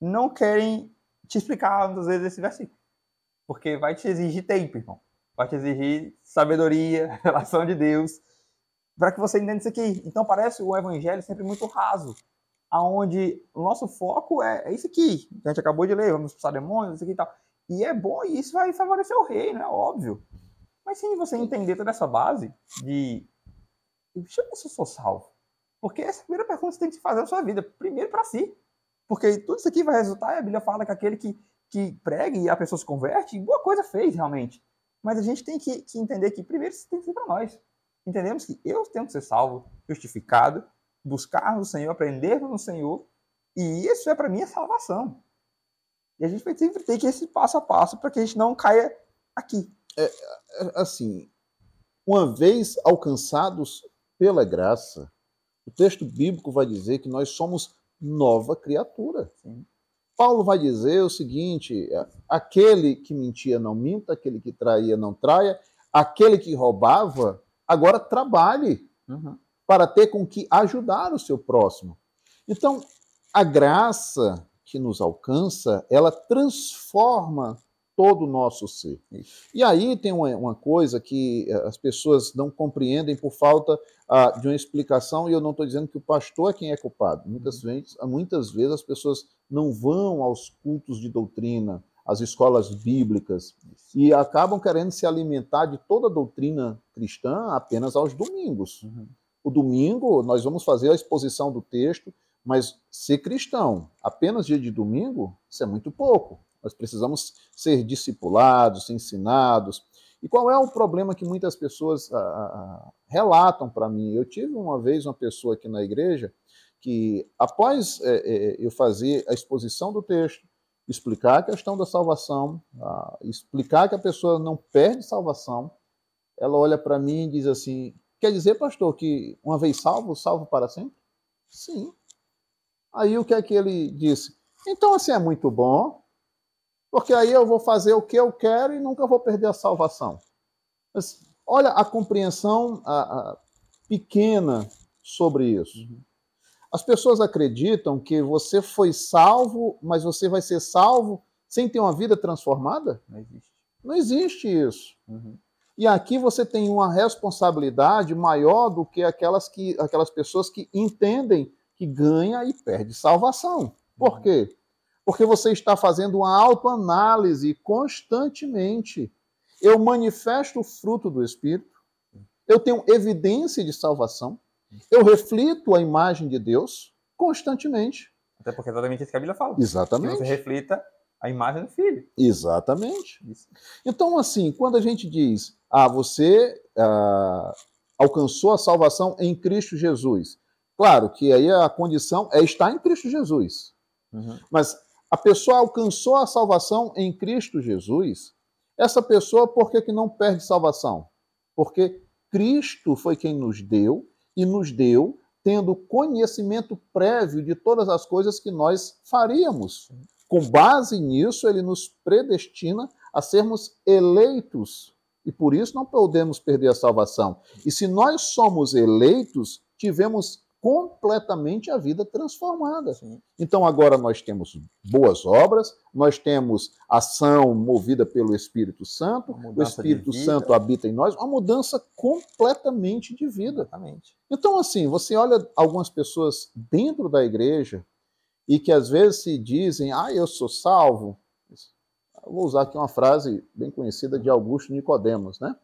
não querem te explicar muitas vezes esse versículo, porque vai te exigir tempo, irmão. Vai te exigir sabedoria, relação de Deus, para que você entenda isso aqui. Então parece o evangelho sempre muito raso, aonde o nosso foco é isso aqui, que a gente acabou de ler, vamos expulsar demônios, isso aqui e tal. E é bom, e isso vai favorecer o reino, é óbvio. Mas sem você entender toda essa base de deixa eu ver se eu sou salvo. Porque essa é a primeira pergunta que você tem que fazer na sua vida, primeiro para si. Porque tudo isso aqui vai resultar, e a Bíblia fala que aquele que prega e a pessoa se converte, boa coisa fez realmente. Mas a gente tem que entender que primeiro isso tem que ser para nós. Entendemos que eu tenho que ser salvo, justificado, buscar no Senhor, aprender no Senhor, e isso é para mim a salvação. E a gente vai sempre ter que ir esse passo a passo para que a gente não caia aqui. Assim, uma vez alcançados pela graça, o texto bíblico vai dizer que nós somos nova criatura. Sim. Paulo vai dizer o seguinte: aquele que mentia não minta, aquele que traía não traia, aquele que roubava, agora trabalhe para ter com que ajudar o seu próximo. Então, a graça que nos alcança, ela transforma todo o nosso ser. E aí tem uma coisa que as pessoas não compreendem por falta de uma explicação, e eu não estou dizendo que o pastor é quem é culpado. Muitas vezes as pessoas não vão aos cultos de doutrina, às escolas bíblicas, e acabam querendo se alimentar de toda a doutrina cristã apenas aos domingos. O domingo nós vamos fazer a exposição do texto, mas ser cristão apenas dia de domingo, isso é muito pouco. Nós precisamos ser discipulados, ensinados. E qual é o problema que muitas pessoas relatam para mim? Eu tive uma vez uma pessoa aqui na igreja que, após eu fazer a exposição do texto, explicar a questão da salvação, explicar que a pessoa não perde salvação, ela olha para mim e diz assim: quer dizer, pastor, que uma vez salvo, salvo para sempre? Sim. Aí o que é que ele disse? Então, assim, é muito bom, porque aí eu vou fazer o que eu quero e nunca vou perder a salvação. Mas, olha a compreensão pequena sobre isso. As pessoas acreditam que você foi salvo, mas você vai ser salvo sem ter uma vida transformada? Não existe. Não existe isso. E aqui você tem uma responsabilidade maior do que aquelas pessoas que entendem que ganha e perde salvação. Por quê? Porque você está fazendo uma autoanálise constantemente. Eu manifesto o fruto do Espírito, eu tenho evidência de salvação, eu reflito a imagem de Deus constantemente. Até porque é exatamente isso que a Bíblia fala. Exatamente. Que você reflita a imagem do Filho. Exatamente. Isso. Então, assim, quando a gente diz, você alcançou a salvação em Cristo Jesus, claro que aí a condição é estar em Cristo Jesus. Mas a pessoa alcançou a salvação em Cristo Jesus, essa pessoa, por que não perde salvação? Porque Cristo foi quem nos deu, e nos deu tendo conhecimento prévio de todas as coisas que nós faríamos. Com base nisso, ele nos predestina a sermos eleitos, e por isso não podemos perder a salvação. E se nós somos eleitos, tivemos completamente a vida transformada. Sim. Então agora nós temos boas obras, nós temos ação movida pelo Espírito Santo, o Espírito Santo habita em nós, uma mudança completamente de vida. Exatamente. Então assim, você olha algumas pessoas dentro da igreja e que às vezes se dizem, eu sou salvo. Eu vou usar aqui uma frase bem conhecida de Augusto Nicodemos, né?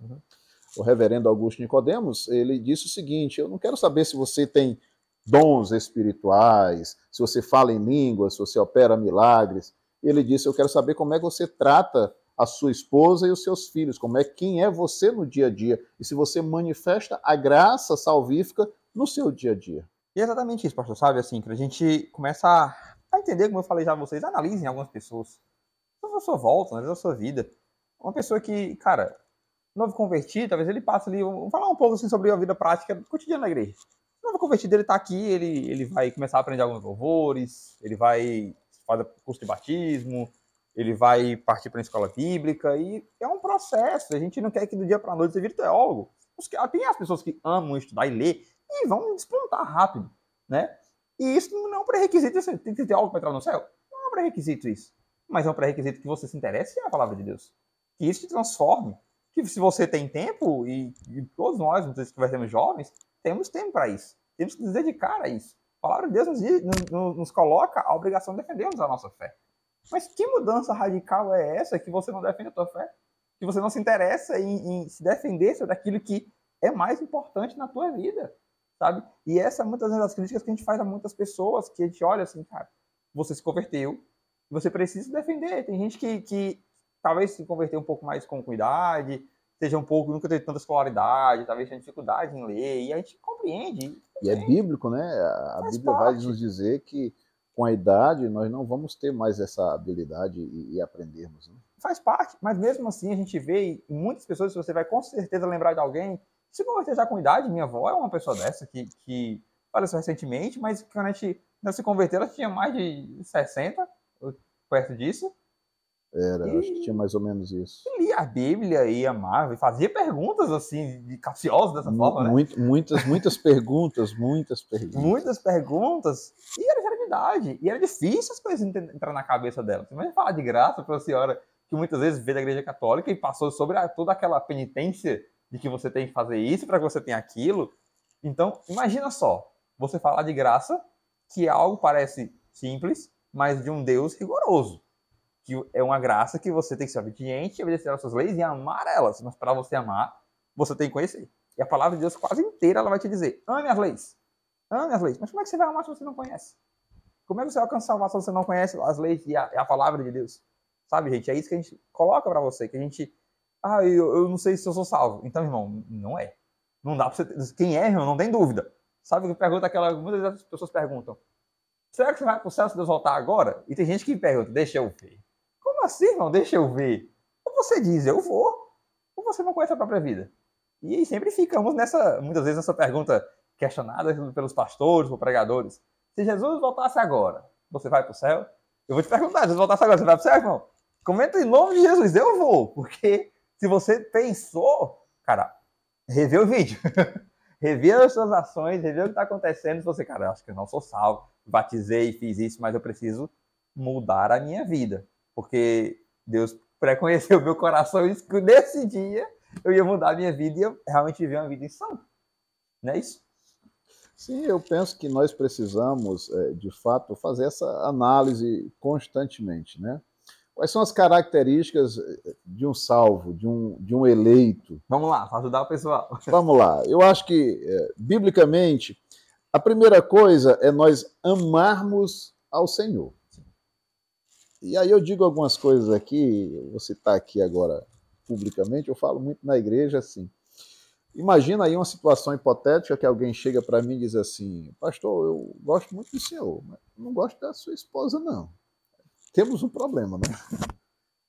O reverendo Augusto Nicodemos, ele disse o seguinte: eu não quero saber se você tem dons espirituais, se você fala em línguas, se você opera milagres. Ele disse: eu quero saber como é que você trata a sua esposa e os seus filhos, quem é você no dia a dia, e se você manifesta a graça salvífica no seu dia a dia. E é exatamente isso, pastor, sabe? Assim, que a gente começa a entender, como eu falei já a vocês, analisem algumas pessoas. Na sua volta, na sua vida. Uma pessoa que, cara, novo convertido, talvez ele passe ali, vamos falar um pouco assim sobre a vida prática cotidiana da igreja. O novo convertido, ele tá aqui, ele vai começar a aprender alguns louvores, ele vai fazer curso de batismo, ele vai partir para a escola bíblica, e é um processo. A gente não quer que do dia para a noite você vire teólogo. Tem as pessoas que amam estudar e ler e vão despontar rápido, né? E isso não é um pré-requisito. Você tem que ser teólogo para entrar no céu? Não é um pré-requisito isso. Mas é um pré-requisito que você se interesse na palavra de Deus. Que isso te transforme. Que se você tem tempo, e todos nós, muitas vezes que sermos jovens, temos tempo para isso. Temos que nos dedicar a isso. A palavra de Deus nos coloca a obrigação de defendermos a nossa fé. Mas que mudança radical é essa que você não defende a tua fé? Que você não se interessa em se defender sobre aquilo que é mais importante na tua vida, sabe? E essa é muitas vezes as críticas que a gente faz a muitas pessoas, que a gente olha assim, cara, você se converteu, você precisa se defender. Tem gente que talvez se converteu um pouco mais com cuidado, seja um pouco, nunca teve tanta escolaridade, talvez tenha dificuldade em ler, e a gente compreende. E é bíblico, né? A Bíblia vai nos dizer que com a idade nós não vamos ter mais essa habilidade e aprendermos. Né? Faz parte, mas mesmo assim a gente vê em muitas pessoas, você vai com certeza lembrar de alguém, se converter já com idade. Minha avó é uma pessoa dessa que faleceu recentemente, mas quando a gente não se converteu, ela tinha mais de 60, perto disso. Acho que tinha mais ou menos isso. E lia a Bíblia, e amava, e fazia perguntas assim, capciosas dessa forma, né? Muitas perguntas. Muitas perguntas, e era de idade, e era difícil as coisas entrar na cabeça dela. Você vai falar de graça para uma senhora que muitas vezes veio da igreja católica e passou sobre toda aquela penitência de que você tem que fazer isso para que você tenha aquilo. Então, imagina só, você falar de graça, que algo parece simples, mas de um Deus rigoroso. Que é uma graça que você tem que ser obediente, obedecer às suas leis e amar elas. Mas para você amar, você tem que conhecer. E a palavra de Deus quase inteira ela vai te dizer, ame as leis. Ame as leis. Mas como é que você vai amar se você não conhece? Como é que você alcança salvação se você não conhece as leis e a palavra de Deus? Sabe, gente? É isso que a gente coloca para você. Que a gente... eu não sei se eu sou salvo. Então, irmão, não é. Não dá para você... Quem é, irmão, não tem dúvida. Sabe que pergunta aquela... Muitas vezes as pessoas perguntam, será que você vai para o céu se Deus voltar agora? E tem gente que pergunta, deixa eu ver. Como assim, irmão? Deixa eu ver. Ou você diz, eu vou, ou você não conhece a própria vida. E sempre ficamos muitas vezes nessa pergunta questionada pelos pastores, por pregadores. Se Jesus voltasse agora, você vai para o céu? Eu vou te perguntar, se Jesus voltasse agora, você vai para o céu, irmão? Comenta em nome de Jesus, eu vou. Porque se você pensou, cara, revê o vídeo. Revê as suas ações, revê o que está acontecendo. Se você, cara, eu acho que eu não sou salvo, batizei, fiz isso, mas eu preciso mudar a minha vida. Porque Deus pré-conheceu o meu coração e que nesse dia eu ia mudar a minha vida e eu realmente viver uma vida em santo. Não é isso? Sim, eu penso que nós precisamos, de fato, fazer essa análise constantemente, né? Quais são as características de um salvo, de um eleito? Vamos lá, para ajudar o pessoal. Vamos lá. Eu acho que, biblicamente, a primeira coisa é nós amarmos ao Senhor. E aí eu digo algumas coisas aqui, eu vou citar aqui agora publicamente, eu falo muito na igreja assim. Imagina aí uma situação hipotética que alguém chega para mim e diz assim, pastor, eu gosto muito do senhor, mas não gosto da sua esposa, não. Temos um problema, né?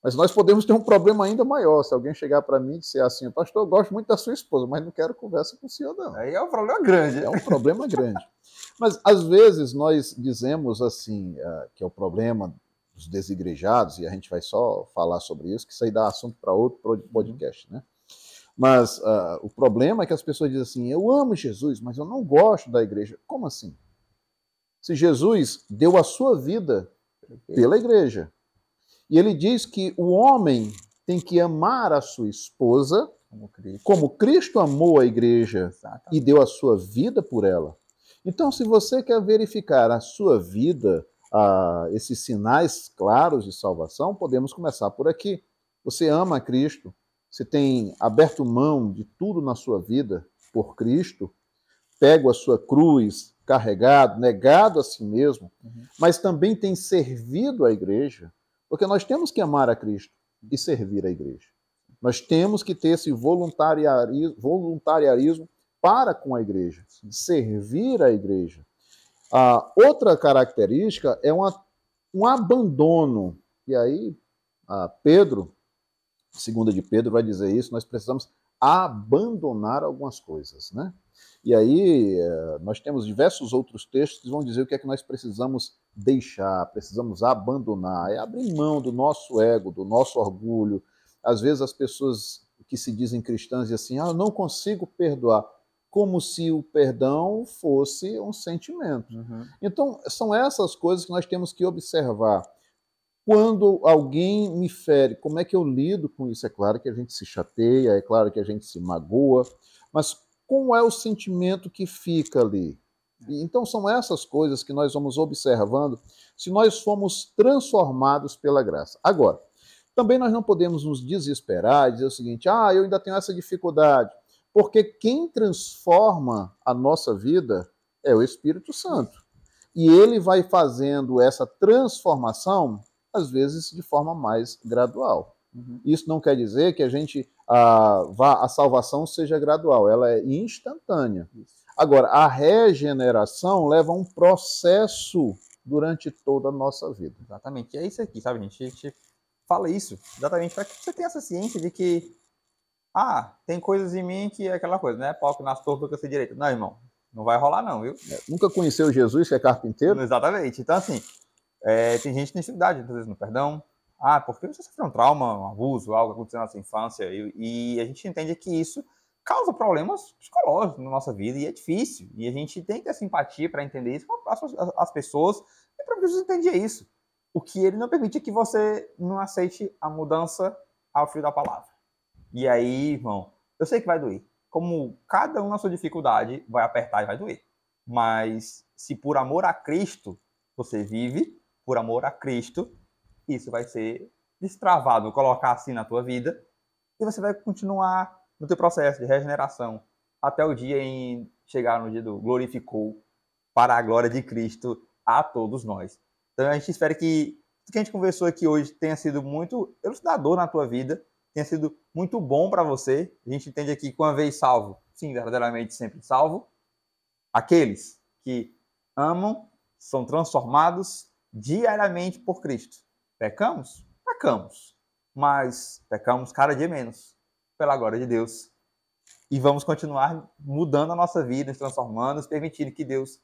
Mas nós podemos ter um problema ainda maior, se alguém chegar para mim e disser assim, pastor, eu gosto muito da sua esposa, mas não quero conversa com o senhor, não. Aí é um problema grande. É um problema grande. Mas, às vezes, nós dizemos assim, que é o problema dos desigrejados, e a gente vai só falar sobre isso, que isso aí dá assunto para outro podcast, né? Mas o problema é que as pessoas dizem assim, eu amo Jesus, mas eu não gosto da igreja. Como assim? Se Jesus deu a sua vida pela igreja, e ele diz que o homem tem que amar a sua esposa como Cristo amou a igreja e deu a sua vida por ela. Então, se você quer verificar a sua vida, esses sinais claros de salvação, podemos começar por aqui. Você ama a Cristo, você tem aberto mão de tudo na sua vida por Cristo, pego a sua cruz, carregado, negado a si mesmo, mas também tem servido a igreja, porque nós temos que amar a Cristo e servir a igreja. Nós temos que ter esse voluntariarismo para com a igreja, servir a igreja. A outra característica é um abandono. E aí, Pedro, segunda de Pedro, vai dizer isso, nós precisamos a abandonar algumas coisas, né? E aí nós temos diversos outros textos que vão dizer o que é que nós precisamos deixar, precisamos abandonar, é abrir mão do nosso ego, do nosso orgulho. Às vezes as pessoas que se dizem cristãs dizem assim, eu não consigo perdoar, como se o perdão fosse um sentimento. Uhum. Então, são essas coisas que nós temos que observar. Quando alguém me fere, como é que eu lido com isso? É claro que a gente se chateia, é claro que a gente se magoa, mas como é o sentimento que fica ali? Então são essas coisas que nós vamos observando se nós fomos transformados pela graça. Agora, também nós não podemos nos desesperar e dizer o seguinte, eu ainda tenho essa dificuldade, porque quem transforma a nossa vida é o Espírito Santo. E ele vai fazendo essa transformação às vezes de forma mais gradual. Uhum. Isso não quer dizer que a salvação seja gradual, ela é instantânea. Agora, a regeneração leva um processo durante toda a nossa vida. Exatamente. E é isso aqui, sabe, gente? A gente fala isso exatamente para que você tenha essa ciência de que, tem coisas em mim que é aquela coisa, né? Pau que nasce torto, que ser direito. Não, irmão, não vai rolar não, viu? Nunca conheceu Jesus, que é carpinteiro? Exatamente. Então, assim, tem gente que tem dificuldade, às vezes, no perdão. Porque você sofreu um trauma, um abuso, algo que aconteceu na sua infância. E a gente entende que isso causa problemas psicológicos na nossa vida e é difícil. E a gente tem que ter simpatia para entender isso com as pessoas. E para Jesus entendia isso. O que ele não permite é que você não aceite a mudança ao fio da palavra. E aí, irmão, eu sei que vai doer. Como cada um na sua dificuldade vai apertar e vai doer. Mas se por amor a Cristo você vive, por amor a Cristo, isso vai ser destravado, colocar assim na tua vida, e você vai continuar no teu processo de regeneração até o dia em chegar no dia do glorificou para a glória de Cristo a todos nós. Então a gente espera que o que a gente conversou aqui hoje tenha sido muito elucidador na tua vida, tenha sido muito bom para você. A gente entende aqui que uma vez salvo, sim, verdadeiramente sempre salvo, aqueles que amam são transformados diariamente por Cristo. Pecamos? Pecamos. Mas pecamos cada dia menos, pela glória de Deus. E vamos continuar mudando a nossa vida, nos transformando, nos permitindo que Deus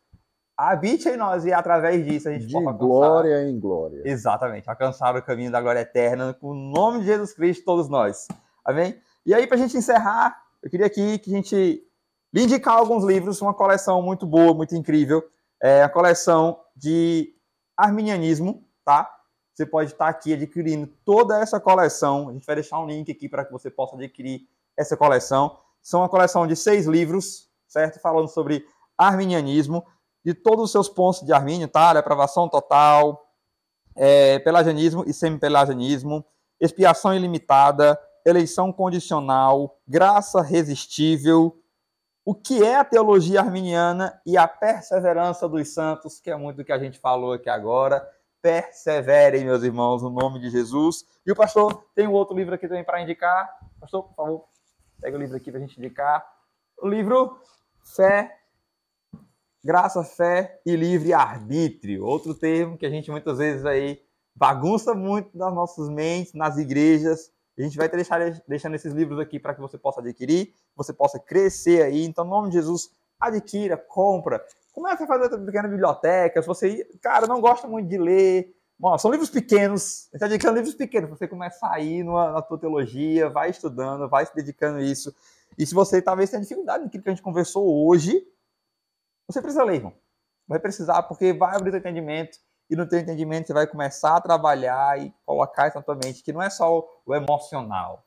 habite em nós e através disso a gente possa alcançar... De glória em glória. Exatamente, alcançar o caminho da glória eterna com o nome de Jesus Cristo, todos nós. Amém? E aí, para a gente encerrar, eu queria aqui que a gente lhe indicar alguns livros, uma coleção muito boa, muito incrível, a coleção de arminianismo, tá? Você pode estar aqui adquirindo toda essa coleção. A gente vai deixar um link aqui para que você possa adquirir essa coleção. São uma coleção de 6 livros, certo? Falando sobre arminianismo, de todos os seus pontos de Armínio, tá? Depravação total, pelagianismo e semi-pelagianismo, expiação ilimitada, eleição condicional, graça resistível, o que é a teologia arminiana e a perseverança dos santos, que é muito do que a gente falou aqui agora. Perseverem, meus irmãos, no nome de Jesus. E o pastor tem um outro livro aqui também para indicar. Pastor, por favor, pega o livro aqui para a gente indicar. O livro Fé, Graça, Fé e Livre Arbítrio. Outro termo que a gente muitas vezes aí bagunça muito nas nossas mentes, nas igrejas. A gente vai deixando esses livros aqui para que você possa adquirir, você possa crescer aí. Então, no nome de Jesus, adquira, compra. Começa a fazer uma pequena biblioteca. Se você, não gosta muito de ler, são livros pequenos. A gente está dedicando livros pequenos. Você começa a ir na tua teologia, vai estudando, vai se dedicando a isso. E se você talvez tenha dificuldade naquilo que a gente conversou hoje, você precisa ler, irmão. Vai precisar, porque vai abrir o teu entendimento. E no teu entendimento você vai começar a trabalhar e colocar isso na tua mente, que não é só o emocional,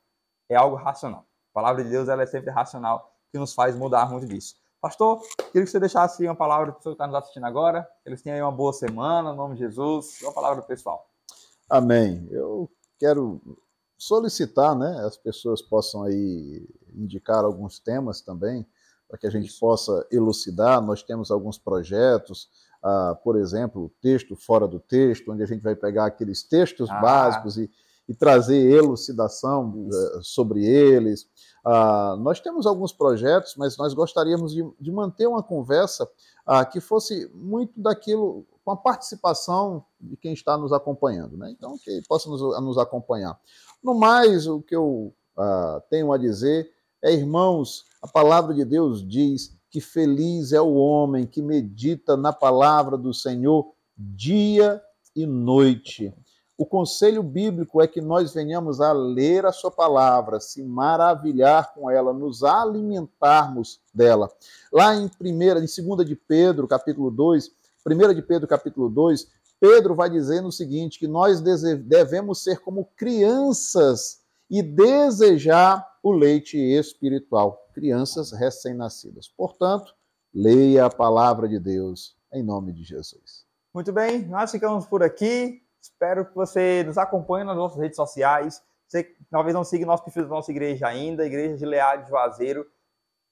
é algo racional. A palavra de Deus ela é sempre racional, que nos faz mudar muito disso. Pastor, queria que você deixasse uma palavra para a pessoa que está nos assistindo agora, que eles tenham aí uma boa semana, no nome de Jesus, uma palavra do pessoal. Amém. Eu quero solicitar, né, as pessoas possam aí indicar alguns temas também, para que a gente possa elucidar. Nós temos alguns projetos, por exemplo, texto fora do texto, onde a gente vai pegar aqueles textos básicos e trazer elucidação sobre eles. Nós temos alguns projetos, mas nós gostaríamos de manter uma conversa que fosse muito daquilo, com a participação de quem está nos acompanhando, né? Então, que possa nos acompanhar. No mais, o que eu tenho a dizer Irmãos, a palavra de Deus diz que feliz é o homem que medita na palavra do Senhor dia e noite. O conselho bíblico é que nós venhamos a ler a sua palavra, se maravilhar com ela, nos alimentarmos dela. Lá em 2 de Pedro, capítulo 2, 1 de Pedro, capítulo 2, Pedro vai dizendo o seguinte, que nós devemos ser como crianças e desejar o leite espiritual, crianças recém-nascidas. Portanto, leia a palavra de Deus, em nome de Jesus. Muito bem, nós ficamos por aqui. Espero que você nos acompanhe nas nossas redes sociais. Você talvez não siga nosso perfil da nossa igreja ainda, Igreja de Leal de Juazeiro.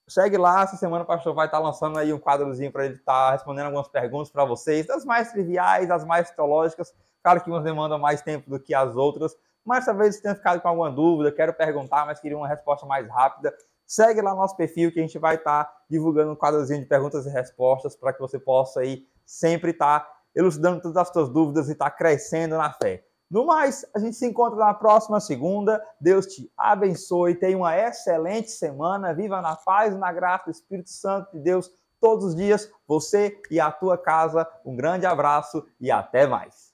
Segue lá, essa semana o pastor vai estar lançando aí um quadrozinho para ele estar respondendo algumas perguntas para vocês, das mais triviais, das mais teológicas. Claro que umas demandam mais tempo do que as outras, mas talvez você tenha ficado com alguma dúvida, quero perguntar, mas queria uma resposta mais rápida. Segue lá nosso perfil que a gente vai estar divulgando um quadrozinho de perguntas e respostas para que você possa aí sempre estar elucidando todas as suas dúvidas e estar crescendo na fé. No mais, a gente se encontra na próxima segunda. Deus te abençoe, tenha uma excelente semana, viva na paz e na graça do Espírito Santo de Deus todos os dias, você e a tua casa. Um grande abraço e até mais.